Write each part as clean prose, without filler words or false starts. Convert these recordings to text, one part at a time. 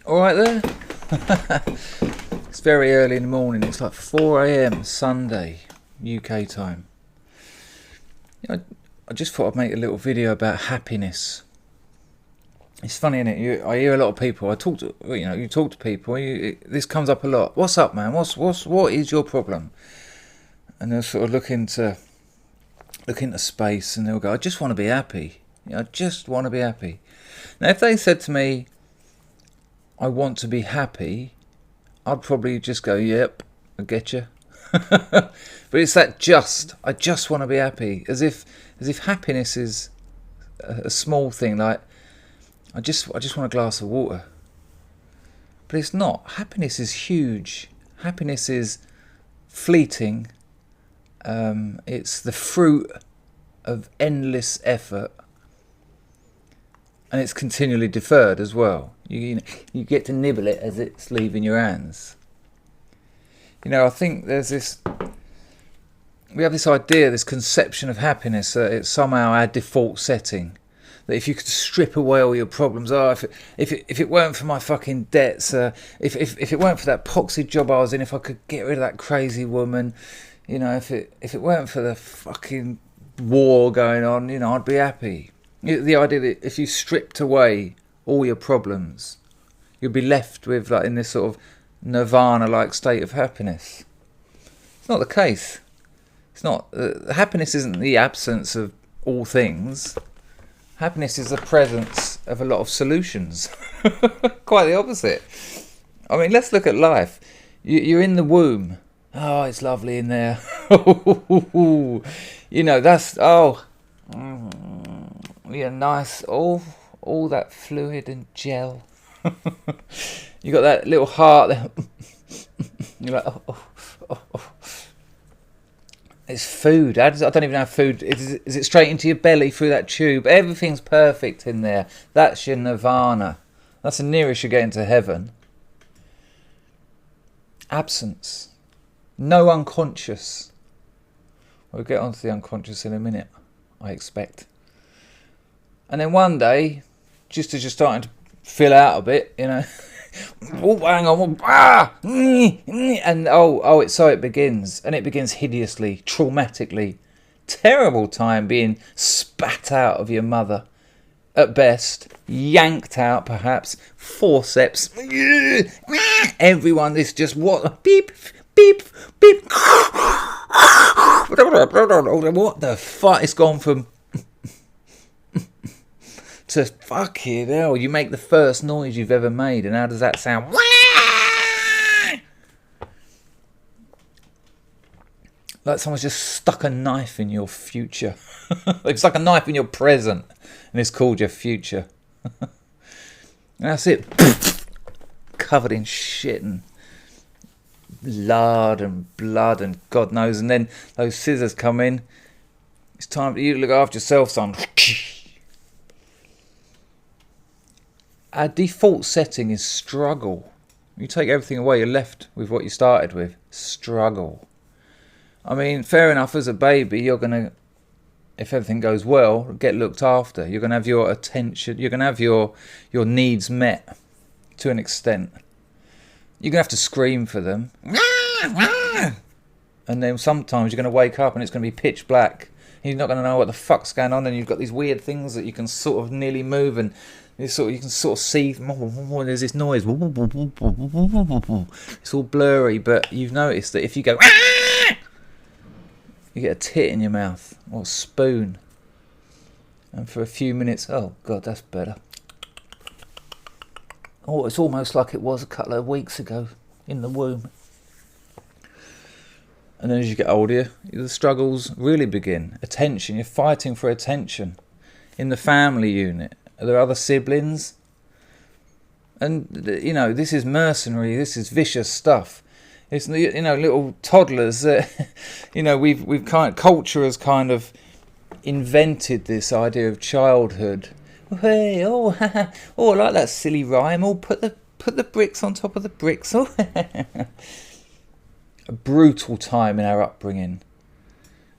All right there. It's very early in the morning. It's like 4 a.m. Sunday, UK time. I just thought I'd make a little video about happiness. It's funny, isn't it? I hear a lot of people. You talk to people. This comes up a lot. What's up, man? What is your problem? And they'll sort of look into space, and they'll go, "I just want to be happy. I just want to be happy." Now, if they said to me, "I want to be happy," I'd probably just go, "Yep, I get you." But it's that I just want to be happy, as if happiness is a small thing, like I just want a glass of water. But it's not. Happiness is huge. Happiness is fleeting. It's the fruit of endless effort, and it's continually deferred as well. You get to nibble it as it's leaving your hands. I think we have this idea, this conception of happiness, that it's somehow our default setting. That if you could strip away all your problems, if it weren't for my fucking debts, if it weren't for that poxy job I was in, if I could get rid of that crazy woman, if it weren't for the fucking war going on, I'd be happy. The idea that if you stripped away all your problems, you'd be left with, like, in this sort of nirvana-like state of happiness. It's not the case. It's not. Happiness isn't the absence of all things. Happiness is the presence of a lot of solutions. Quite the opposite. I mean, let's look at life. You're in the womb. Oh, it's lovely in there. Nice. All that fluid and gel. You got that little heart there. You're like, oh. It's food. I don't even have food. Is it straight into your belly through that tube? Everything's perfect in there. That's your nirvana. That's the nearest you get into heaven. Absence. No unconscious. We'll get onto the unconscious in a minute, I expect. And then one day, just as you're starting to fill out a bit, oh, hang on, and it begins, and it begins hideously, traumatically. Terrible time being spat out of your mother, at best, yanked out perhaps, forceps. Everyone is just what? Beep, beep, beep. What the fuck? It's gone from to fucking hell. You make the first noise you've ever made, and how does that sound? Like someone's just stuck a knife in your future. They've stuck a knife in your present, and it's called your future. And that's it. Covered in shit and lard and blood and God knows. And then those scissors come in. It's time for you to look after yourself, son. Our default setting is struggle. You take everything away, you're left with what you started with. Struggle. I mean, fair enough, as a baby, you're going to, if everything goes well, get looked after. You're going to have your attention, you're going to have your needs met to an extent. You're going to have to scream for them. And then sometimes you're going to wake up and it's going to be pitch black. You're not going to know what the fuck's going on, and you've got these weird things that you can sort of nearly move, and you can sort of see. There's this noise. It's all blurry, but you've noticed that if you go, you get a tit in your mouth or a spoon, and for a few minutes, oh God, that's better. Oh, it's almost like it was a couple of weeks ago in the womb. And then as you get older, the struggles really begin. Attention, you're fighting for attention. In the family unit, are there other siblings? And, this is mercenary, this is vicious stuff. It's, little toddlers that, culture has kind of invented this idea of childhood. Hey, I like that silly rhyme. Put the bricks on top of the bricks. A brutal time in our upbringing.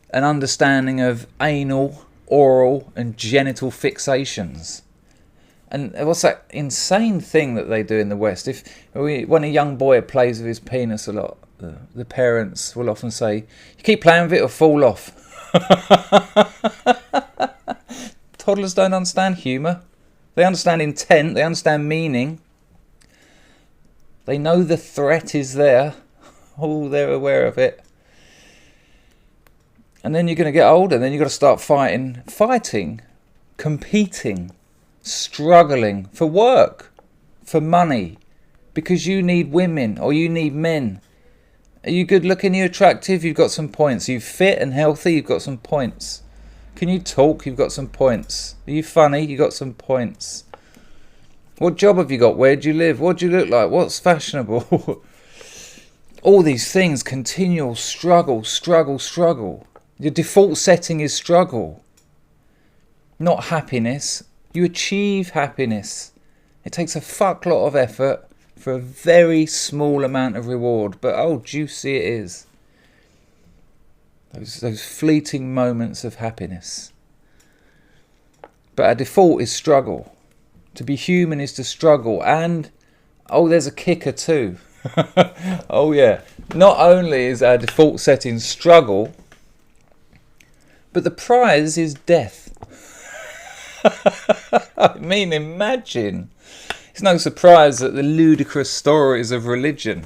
An understanding of anal, oral and genital fixations. And what's that insane thing that they do in the West? When a young boy plays with his penis a lot, the parents will often say, "You keep playing with it, it'll fall off." Toddlers don't understand humour. They understand intent. They understand meaning. They know the threat is there. Oh, they're aware of it. And then you're going to get older. Then you've got to start fighting, competing, struggling for work, for money, because you need women or you need men. Are you good looking? Are you attractive? You've got some points. Are you fit and healthy? You've got some points. Can you talk? You've got some points. Are you funny? You've got some points. What job have you got? Where do you live? What do you look like? What's fashionable? All these things, continual struggle. Your default setting is struggle, not happiness. You achieve happiness. It takes a fuck lot of effort for a very small amount of reward, but oh, juicy it is. Those fleeting moments of happiness. But our default is struggle. To be human is to struggle. And, oh, there's a kicker too. Oh yeah. Not only is our default setting struggle, but the prize is death. I mean, imagine. It's no surprise that the ludicrous stories of religion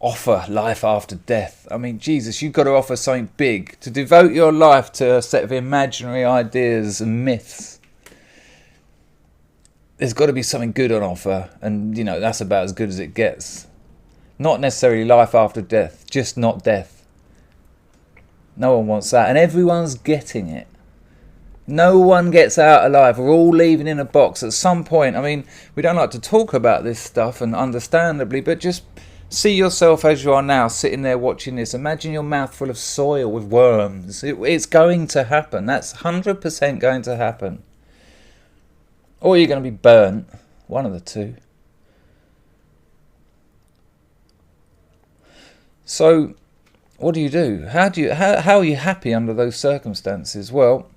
offer life after death. I mean, Jesus, you've got to offer something big, to devote your life to a set of imaginary ideas and myths. There's got to be something good on offer, and you know, that's about as good as it gets. Not necessarily life after death, just not death. No one wants that, and everyone's getting it. No one gets out alive. We're all leaving in a box at some point. I mean, we don't like to talk about this stuff, and understandably, but just see yourself as you are now, sitting there watching this. Imagine your mouth full of soil with worms. It's going to happen. That's 100% going to happen. Or you're going to be burnt. One of the two. So, what do you do? How are you happy under those circumstances? Well,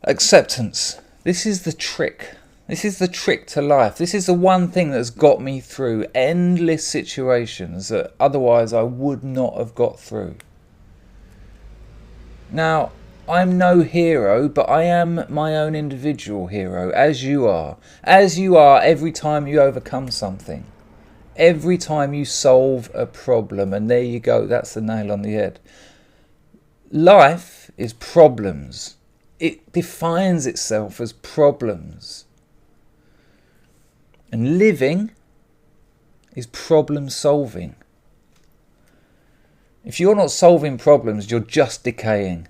acceptance. This is the trick. This is the trick to life. This is the one thing that's got me through endless situations that otherwise I would not have got through. Now, I'm no hero, but I am my own individual hero, as you are. As you are every time you overcome something. Every time you solve a problem. And there you go, that's the nail on the head. Life is problems. It defines itself as problems. And living is problem solving. If you're not solving problems, you're just decaying.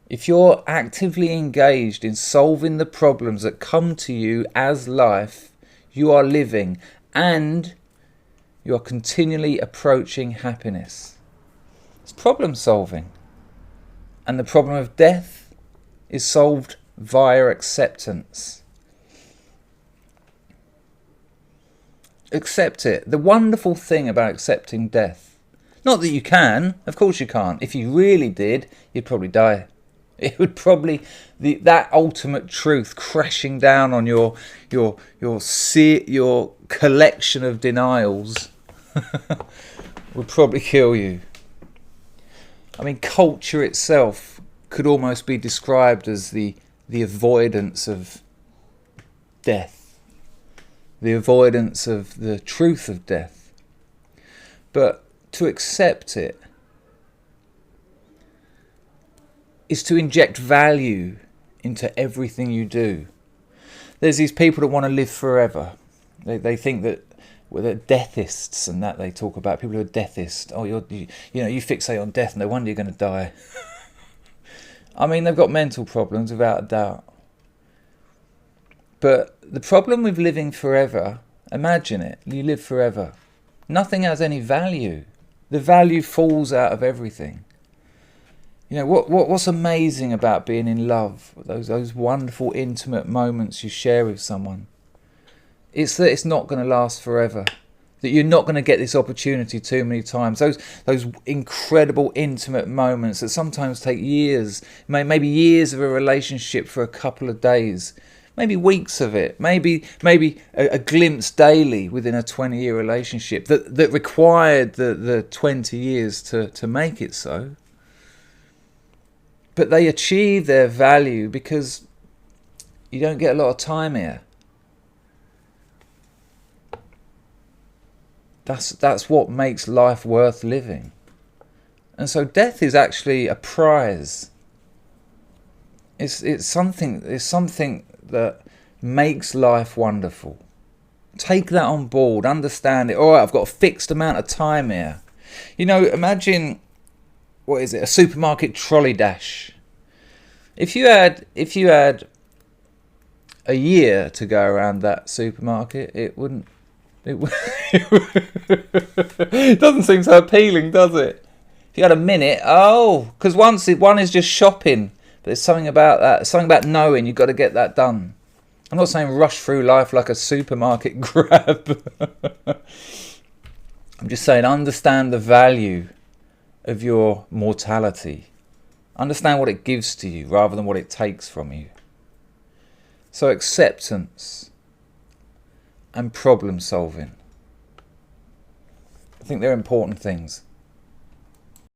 If you're actively engaged in solving the problems that come to you as life, you are living and you are continually approaching happiness. It's problem solving. And the problem of death is solved via acceptance. Accept it. The wonderful thing about accepting death. Not that you can, of course you can't. If you really did, you'd probably die. It would probably, that ultimate truth crashing down on your collection of denials would probably kill you. I mean, culture itself could almost be described as the avoidance of death, the avoidance of the truth of death. But to accept it is to inject value into everything you do. There's these people that want to live forever. They think that they're deathists, and that they talk about people who are deathists. Oh, you fixate on death, no wonder you're going to die. I mean, they've got mental problems without a doubt. But the problem with living forever, imagine it, you live forever. Nothing has any value. The value falls out of everything. You know, what's amazing about being in love, those wonderful intimate moments you share with someone, it's that it's not going to last forever. that you're not going to get this opportunity too many times. Those incredible intimate moments that sometimes take years, maybe years of a relationship for a couple of days, maybe weeks of it, maybe a glimpse daily within a 20-year relationship that required the 20 years to make it so. But they achieve their value because you don't get a lot of time here. That's what makes life worth living. And so death is actually a prize. It's something that makes life wonderful. Take that on board, understand it. All right, I've got a fixed amount of time here. You know, imagine, what is it, a supermarket trolley dash. If you had a year to go around that supermarket, it doesn't seem so appealing, does it? If you had a minute, because one is just shopping, but there's something about that, something about knowing you've got to get that done. I'm not saying rush through life like a supermarket grab. I'm just saying understand the value of your mortality. Understand what it gives to you rather than what it takes from you. So acceptance and problem solving, I think they're important things.